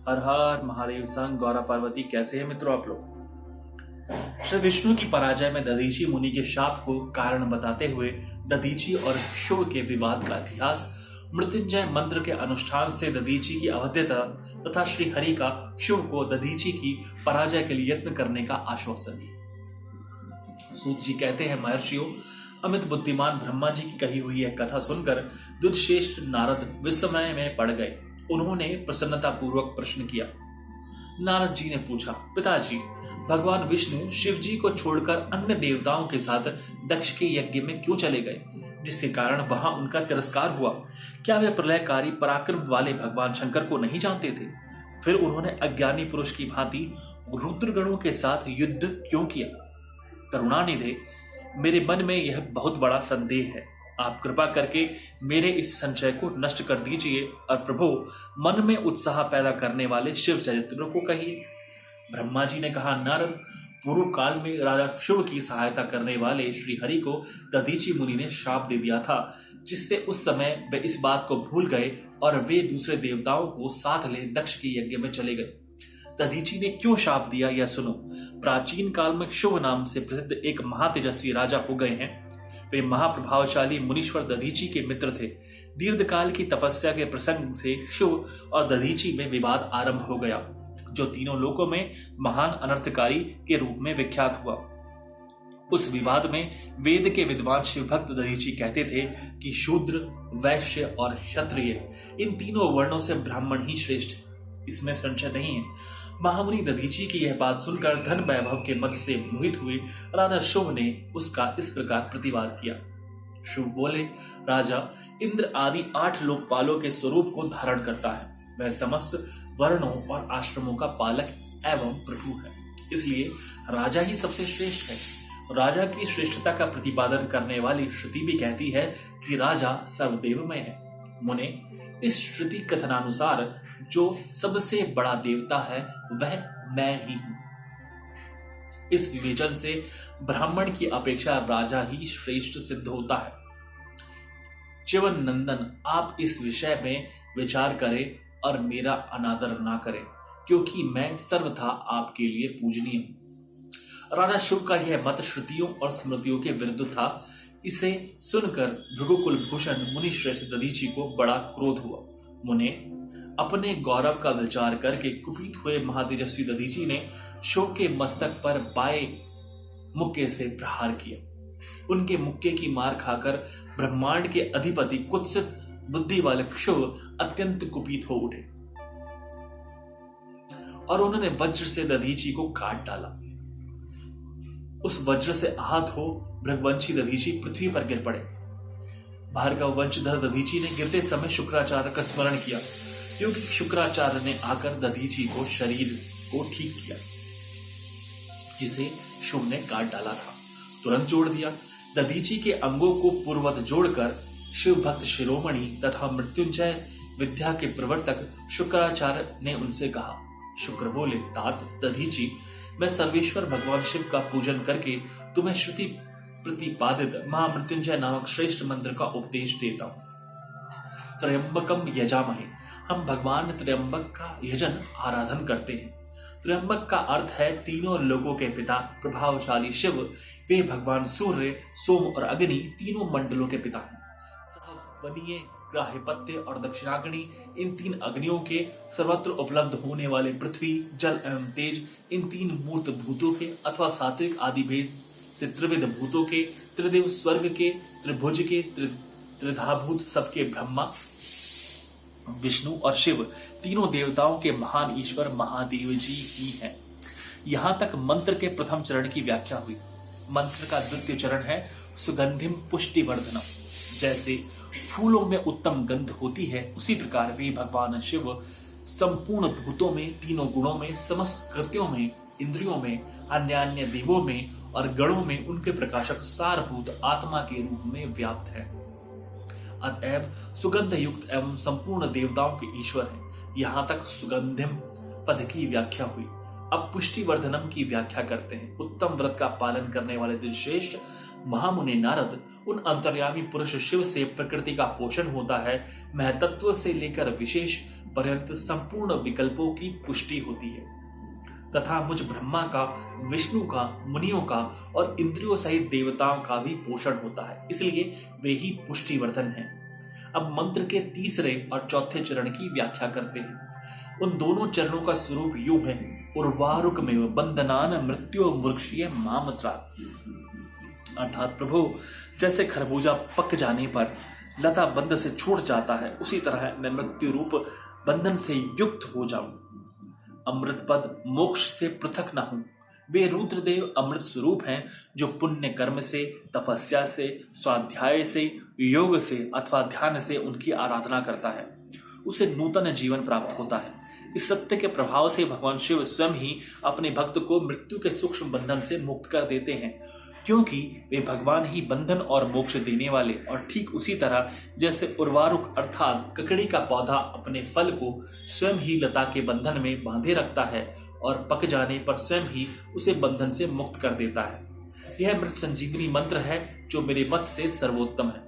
हर हर महादेव संग गौरा पार्वती। कैसे हैं मित्रों आप लोग। श्री विष्णु की पराजय में दधीची मुनि के शाप को कारण बताते हुए दधीची और शुभ के विवाद का इतिहास, मृत्युंजय मंत्र के अनुष्ठान से दधीची की अवध्यता तथा श्री हरि का शुभ को दधीची की पराजय के लिए यत्न करने का आश्वासन। सूत जी कहते हैं, महर्षियों, अमित बुद्धिमान ब्रह्मा जी की कही हुई यह कथा सुनकर दुष्श्रेष्ठ नारद विस्मय में पड़ गए। उन्होंने प्रसन्नता पूर्वक प्रश्न किया। नारद जी ने पूछा, पिताजी, भगवान विष्णु शिव जी को छोड़कर अन्य देवताओं के साथ दक्ष के यज्ञ में क्यों चले गए, जिसके कारण वहां उनका तिरस्कार हुआ? क्या वे प्रलयकारी पराक्रम वाले भगवान शंकर को नहीं जानते थे? फिर उन्होंने अज्ञानी पुरुष की भांति रुद्रगणों के साथ युद्ध क्यों किया? करुणानिधे, मेरे मन में यह बहुत बड़ा संदेह है। आप कृपा करके मेरे इस संशय को नष्ट कर दीजिए और प्रभु, मन में उत्साह पैदा करने वाले शिव चरित्रों को कहिए। ब्रह्मा जी ने कहा, नारद, पूर्व काल में राजा शुभ की सहायता करने वाले श्री हरि को दधीची मुनि ने श्राप दे दिया था, जिससे उस समय वे इस बात को भूल गए और वे दूसरे देवताओं को साथ ले दक्ष के यज्ञ में चले गए। दधीची ने क्यों शाप दिया, यह सुनो। प्राचीन काल में शुभ नाम से प्रसिद्ध एक महातेजस्वी राजा हो गए हैं। वे महाप्रभावशाली मुनीश्वर दधीची के मित्र थे। दीर्घकाल की तपस्या के प्रसंग से शुभ और दधीची में विवाद आरंभ हो गया, जो तीनों लोकों में महान अनर्थकारी के रूप में विख्यात हुआ। उस विवाद में वेद के विद्वान शिव भक्त दधीची कहते थे कि शूद्र, वैश्य और क्षत्रिय, इन तीनों वर्णों से ब्राह्मण ही श्रेष्ठ है। इसमें संशय नहीं है। महामुनि दधीची की यह बात सुनकर धन वैभव के मद से मोहित हुए राजा शुभ ने उसका इस प्रकार प्रतिवाद किया। शुभ बोले, राजा, इंद्र आदि 8 लोकपालों के स्वरूप को धारण करता है। वह समस्त वर्णों और आश्रमों का पालक एवं प्रभु है, इसलिए राजा ही सबसे श्रेष्ठ है। राजा की श्रेष्ठता का प्रतिपादन करने वाली श्रुति भी कहती है कि राजा सर्वदेवमय है। मुने, इस श्रुति कथनानुसार जो सबसे बड़ा देवता है वह मैं ही हूं। इस विवेचन से ब्राह्मण की अपेक्षा राजा ही श्रेष्ठ सिद्ध होता है। च्यवन नंदन, आप इस विषय में विचार करें और मेरा अनादर ना करें, क्योंकि मैं सर्वथा आपके लिए पूजनीय हूं। राजा शुभ का यह मत श्रुतियों और स्मृतियों के विरुद्ध था। इसे सुनकर भृगुकुल भूषण मुनि श्रेष्ठ दधीची को बड़ा क्रोध हुआ। मुने, अपने गौरव का विचार करके कुपित हुए महातेजस्वी दधीची ने शुभ के मस्तक पर बाएं मुक्के से प्रहार किया। उनके मुक्के की मार खाकर ब्रह्मांड के अधिपति कुत्सित बुद्धि वाले शुभ अत्यंत कुपित हो उठे और उन्होंने वज्र से दधीची को काट डाला। उस वज्र से आहत हो भृगवंशी दधीची पृथ्वी पर गिर पड़े। भार्गव वंशधर दधीची ने गिरते समय शुक्राचार्य का स्मरण किया, क्योंकि शुक्राचार्य ने आकर दधीची को शरीर को ठीक किया, जिसे शुभ ने काट डाला था। तुरंत जोड़ दिया। दधीची के अंगों को पूर्ववत जोड़कर शिव भक्त शिरोमणि तथा मृत्युंजय विद्या के प्रवर्तक शुक्राचार्य ने उनसे कहा। शुक्र बोले, तात दधीची, मैं सर्वेश्वर भगवान शिव का पूजन करके तुम्हें श्रुति प्रतिपादित महामृत्युंजय नामक श्रेष्ठ मंत्र का उपदेश देता हूं। त्र्यंबकम यजामहे, हम भगवान त्र्यंबक का यजन आराधन करते हैं। त्र्यंबक का अर्थ है तीनों लोकों के पिता, प्रभावशाली शिव। वे भगवान सूर्य, सोम और अग्नि तीनों मंडलों के पिता हैं। सहवनीय, ग्राह्यपत्य और दक्षिणाग्नि, इन 3 अग्नियों के सर्वत्र उपलब्ध होने वाले पृथ्वी, जल एवं तेज, इन 3 मूर्त भूतों के अथवा सात्विक आदि भेद से त्रिविध भूतों के, त्रिदेव स्वर्ग के, त्रिभुज के, त्रिधाभूत सबके ब्रह्मा, विष्णु और शिव, तीनों देवताओं के महान ईश्वर महादेव जी ही हैं। यहां तक मंत्र के प्रथम चरण की व्याख्या हुई। मंत्र का द्वितीय चरण है सुगंधिम पुष्टिवर्धनम। जैसे फूलों में उत्तम गंध होती है, उसी प्रकार वे भगवान शिव संपूर्ण भूतों में, तीनों गुणों में, समस्त कृत्यों में, इंद्रियों में, अन्य अन्य देवों में और गणों में उनके प्रकाशक सारभूत आत्मा के रूप में व्याप्त है। अतएव सुगंध युक्त एवं संपूर्ण देवताओं के ईश्वर है। यहां तक सुगंधिम पद की व्याख्या हुई। अब पुष्टिवर्धनम की व्याख्या करते हैं। उत्तम व्रत का पालन करने वाले दिलश्रेष्ठ महामुनि नारद उन अंतर्यामी पुरुष शिव से प्रकृति का पोषण होता है। महतत्व से लेकर विशेष पर्यंत संपूर्ण विकल्पों की पुष्टि होती है तथा मुझ ब्रह्मा का, विष्णु का, मुनियों का और इंद्रियों सहित देवताओं का भी पोषण होता है, इसलिए वे ही पुष्टिवर्धन हैं। अब मंत्र के तीसरे और चौथे चरण की व्याख्या करते हैं। उन दोनों चरणों का स्वरूप यूं है, उर्वारुकमेव बंधनान मृत्यु मूर्क्षीय मामत्रा। अर्थात प्रभु, जैसे खरबूजा पक जाने पर लता बंध से छूट जाता है, उसी तरह मैं मृत्यु रूप बंधन से युक्त हो जाऊं, अमृत पद मोक्ष से पृथक न हूं। वे रुद्रदेव अमृत स्वरूप हैं, जो पुण्य कर्म से, तपस्या से, स्वाध्याय से, योग से अथवा ध्यान से उनकी आराधना करता है, उसे नूतन जीवन प्राप्त होता है। इस सत्य के प्रभाव से भगवान शिव स्वयं ही अपने भक्त को मृत्यु के सूक्ष्म बंधन से मुक्त कर देते हैं, क्योंकि वे भगवान ही बंधन और मोक्ष देने वाले, और ठीक उसी तरह जैसे उर्वारुक अर्थात ककड़ी का पौधा अपने फल को स्वयं ही लता के बंधन में बांधे रखता है और पक जाने पर स्वयं ही उसे बंधन से मुक्त कर देता है। यह मृत संजीवनी मंत्र है जो मेरे मत से सर्वोत्तम है।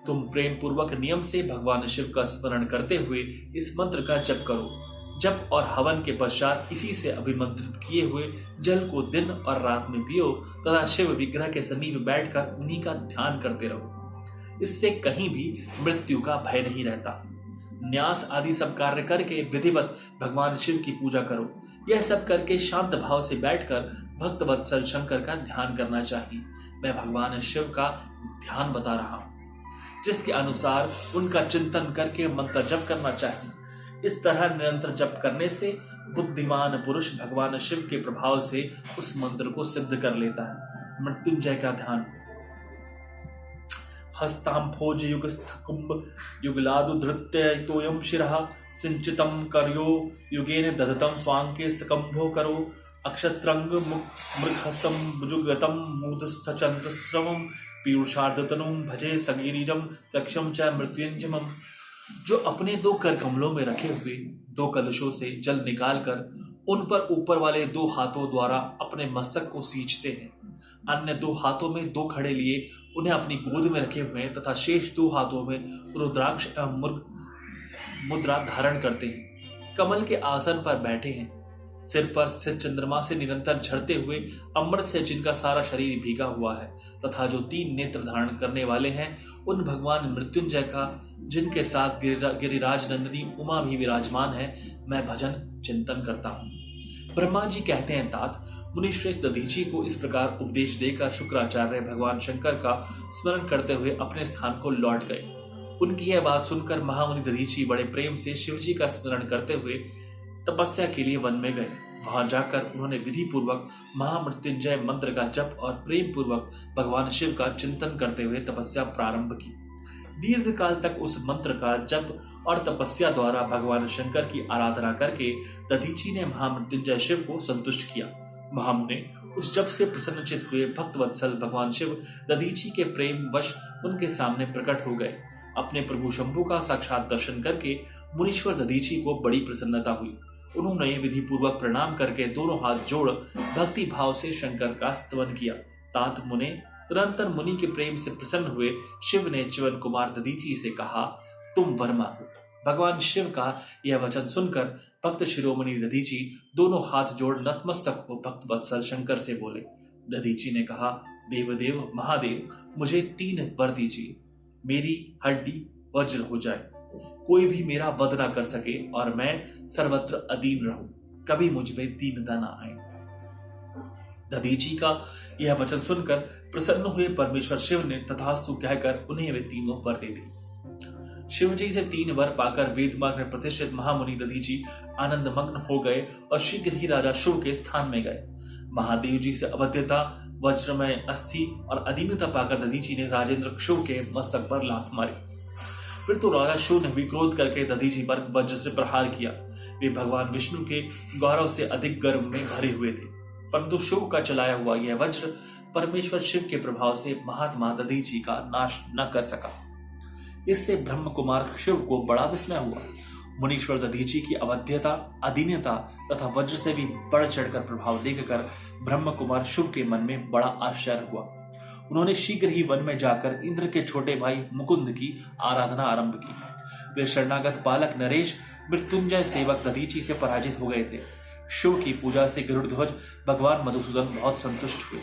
तुम प्रेम पूर्वक नियम से भगवान शिव का स्मरण करते हुए इस मंत्र का जप करो। जप और हवन के पश्चात इसी से अभिमंत्रित किए हुए जल को दिन और रात में पियो तथा शिव विग्रह के समीप बैठकर उन्हीं का ध्यान करते रहो। इससे कहीं भी मृत्यु का भय नहीं रहता। न्यास आदि सब कार्य करके विधिवत भगवान शिव की पूजा करो। यह सब करके शांत भाव से बैठकर भक्त वत्सल शंकर का ध्यान करना चाहिए। मैं भगवान शिव का ध्यान बता रहा हूँ, जिसके अनुसार उनका चिंतन करके मंत्र जप करना चाहिए। इस तरह निरंतर जप करने से बुद्धिमान पुरुष भगवान शिव के प्रभाव से उस मंत्र को सिद्ध कर लेता है। मृत्युंजय का ध्यान। हस्तांभोज युगस्थ कुंभ युगलादु धृत्य तोयम शिरः सिंचितम कर्यो युगेन दधतम स्वांके सकंभो करो अक्षत्रंग मृगहस्तम भुजुगतम मूर्धस्थ चंद्रस्त्रवम पीयूषार्धतनुम भजे सगीरीजम तक्षम च मृत्युंजमम। जो अपने दो कर कमलों में रखे हुए दो कलशों से जल निकालकर उन पर ऊपर वाले दो हाथों द्वारा अपने मस्तक को सींचते हैं, अन्य दो हाथों में दो खड़े लिए उन्हें अपनी गोद में रखे हुए तथा शेष दो हाथों में रुद्राक्ष एवं मुद्रा धारण करते हैं, कमल के आसन पर बैठे हैं, सिर पर स्थित चंद्रमा से निरंतर झरते हुए अमृत से जिनका सारा शरीर भीगा हुआ है तथा जो तीन नेत्र धारण करने वाले हैं, उन भगवान मृत्युंजय का, जिनके साथ गिरिराज नंदिनी उमा भी विराजमान है, मैं भजन चिंतन करता हूँ। ब्रह्मा जी कहते हैं, तात मुनिश्रेष्ठ दधीची को इस प्रकार उपदेश देकर शुक्राचार्य भगवान शंकर का स्मरण करते हुए अपने स्थान को लौट गए। उनकी यह बात सुनकर महामुनि दधीची बड़े प्रेम से शिवजी का स्मरण करते हुए तपस्या के लिए वन में गए। वहां जाकर उन्होंने विधि पूर्वक महामृत्युंजय मंत्र का जप और प्रेम पूर्वक भगवान शिव का चिंतन करते हुए तपस्या प्रारंभ की। दीर्घ काल तक उस मंत्र का जप और तपस्या द्वारा भगवान शंकर की आराधना करके दधीची ने महामृत्युंजय शिव को संतुष्ट किया। महामुनि उस जप से प्रसन्नचित हुए भक्त वत्सल भगवान शिव दधीची के प्रेम वश उनके सामने प्रकट हो गए। अपने प्रभु शंभु का साक्षात दर्शन करके मुनीश्वर दधीची को बड़ी प्रसन्नता हुई। उन्होंने विधि पूर्वक प्रणाम करके दोनों हाथ जोड़ भक्ति भाव से शंकर का स्तवन किया। तात मुने तदंतर मुनि के प्रेम से प्रसन्न हुए शिव ने च्यवन कुमार दधीची से कहा, तुम वर मांगो। भगवान शिव का यह वचन सुनकर भक्त शिरोमणि दधीची दोनों हाथ जोड़ नतमस्तक हो भक्त वत्सल शंकर से बोले। दधीची ने कहा, देवदेव महादेव, मुझे 3 वर दीजिए। मेरी हड्डी वज्र हो जाए, कोई भी मेरा वध ना कर सके और मैं सर्वत्र अधीन रहूं, कभी मुझ में दीनता ना आए। दधीची का यह वचन सुनकर प्रसन्न हुए परमेश्वर शिव ने तथास्तु कहकर उन्हें वे तीनों वर दे दी। शिवजी से 3 वर पाकर वेदमार्ग में प्रतिष्ठित महामुनि दधीची आनंद मग्न हो गए और शीघ्र ही राजा शिव के स्थान में गए। महादेव जी से अवध्यता, वज्रमय अस्थि और अधीनता पाकर दधीची ने राजेंद्र शिव के मस्तक पर लात मारी। फिर तो राजा शिव ने विक्रोध करके दधीची पर वज्र से प्रहार किया। वे भगवान विष्णु के गौरव से अधिक गर्व में भरे हुए थे, परंतु शिव का चलाया हुआ यह वज्र परमेश्वर शिव के प्रभाव से महात्मा दधीची का नाश न कर सका। इससे ब्रह्म कुमार शिव को बड़ा विस्मय हुआ। मुनीश्वर दधीची की अवध्यता, अधीनता तथा वज्र से भी बढ़ चढ़कर प्रभाव देखकर ब्रह्म कुमार शिव के मन में बड़ा आश्चर्य हुआ। उन्होंने शीघ्र ही वन में जाकर इंद्र के छोटे भाई मुकुंद की आराधना आरंभ की। वे शरणागत बालक नरेश मृत्युंजय सेवक दधीची से पराजित हो गए थे। शिव की पूजा से गरुड़ ध्वज भगवान मधुसूदन बहुत संतुष्ट हुए।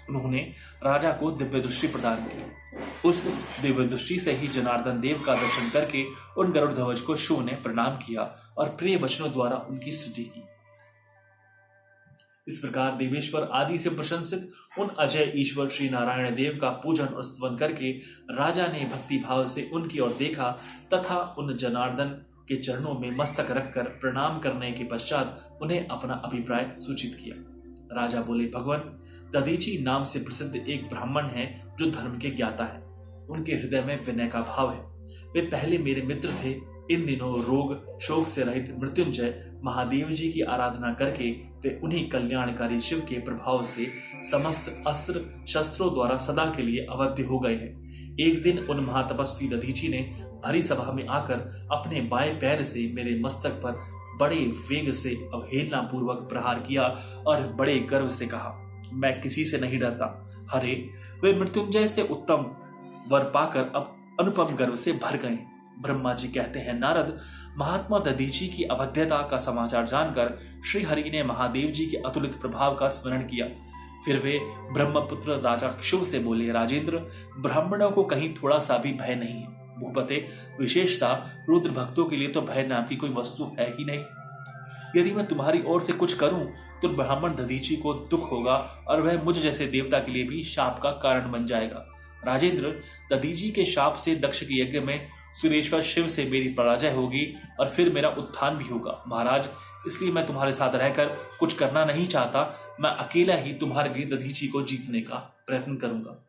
उन्होंने राजा को दिव्य दृष्टि प्रदान की। उस दिव्य दृष्टि से ही जनार्दन देव का दर्शन करके उन गरुड़ ध्वज को शिव ने प्रणाम किया और प्रिय वचनों द्वारा उनकी स्तुति की। इस प्रकार देवेश्वर आदि से प्रशंसित उन अजय ईश्वर श्री नारायण देव का पूजन और स्तवन करके राजा ने भक्ति भाव से उनकी ओर देखा तथा उन जनार्दन के चरणों में मस्तक रखकर प्रणाम करने के पश्चात उन्हें अपना अभिप्राय सूचित किया। राजा बोले, भगवान, दधीची नाम से प्रसिद्ध एक ब्राह्मण है जो धर्म के ज्ञाता है। उनके हृदय में विनय का भाव है। वे पहले मेरे मित्र थे। इन दिनों रोग शोक से रहित मृत्युंजय महादेव जी की आराधना करके वे उन्हीं कल्याणकारी शिव के प्रभाव से समस्त अस्त्र शस्त्रों द्वारा सदा के लिए अवध्य हो गए हैं। एक दिन उन महातपस्वी दधीची ने भरी सभा में आकर अपने बाएं पैर से मेरे मस्तक पर बड़े वेग से अवहेलना पूर्वक प्रहार किया और बड़े गर्व से कहा, मैं किसी से नहीं डरता। हरे, वे मृत्युंजय से उत्तम वर पाकर अब अनुपम गर्व से भर गए। ब्रह्मा जी कहते हैं, नारद, महात्मा दधीची की अवध्यता का समाचार जानकर श्री हरि ने महादेव जी के अतुलित प्रभाव का स्मरण किया। फिर वे ब्रह्मपुत्र राजा शिव से बोले, राजेंद्र, ब्राह्मणों को कहीं थोड़ा सा भी भय नहीं है। भूपते, विशेषता रुद्र भक्तों के लिए तो भय नाम की कोई वस्तु है ही नहीं। यदि मैं तुम्हारी ओर से कुछ करूं तो ब्राह्मण दधीची को दुख होगा और वह मुझ जैसे देवता के लिए भी शाप का कारण बन जाएगा। राजेंद्र, दधीची के शाप से दक्ष के यज्ञ में सुरेश्वर शिव से मेरी पराजय होगी और फिर मेरा उत्थान भी होगा। महाराज, इसलिए मैं तुम्हारे साथ रहकर कुछ करना नहीं चाहता। मैं अकेला ही तुम्हारे लिए दधीची को जीतने का प्रयत्न करूंगा।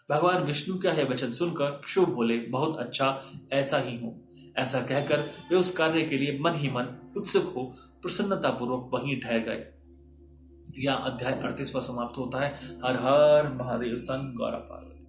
भगवान विष्णु का यह वचन सुनकर शिव बोले, बहुत अच्छा, ऐसा ही हो। ऐसा कहकर वे उस कार्य के लिए मन ही मन उत्सुक हो प्रसन्नता पूर्वक वहीं ठहर गए। यह अध्याय 38वां समाप्त होता है। हर हर महादेव। संग गौरा पार्वती।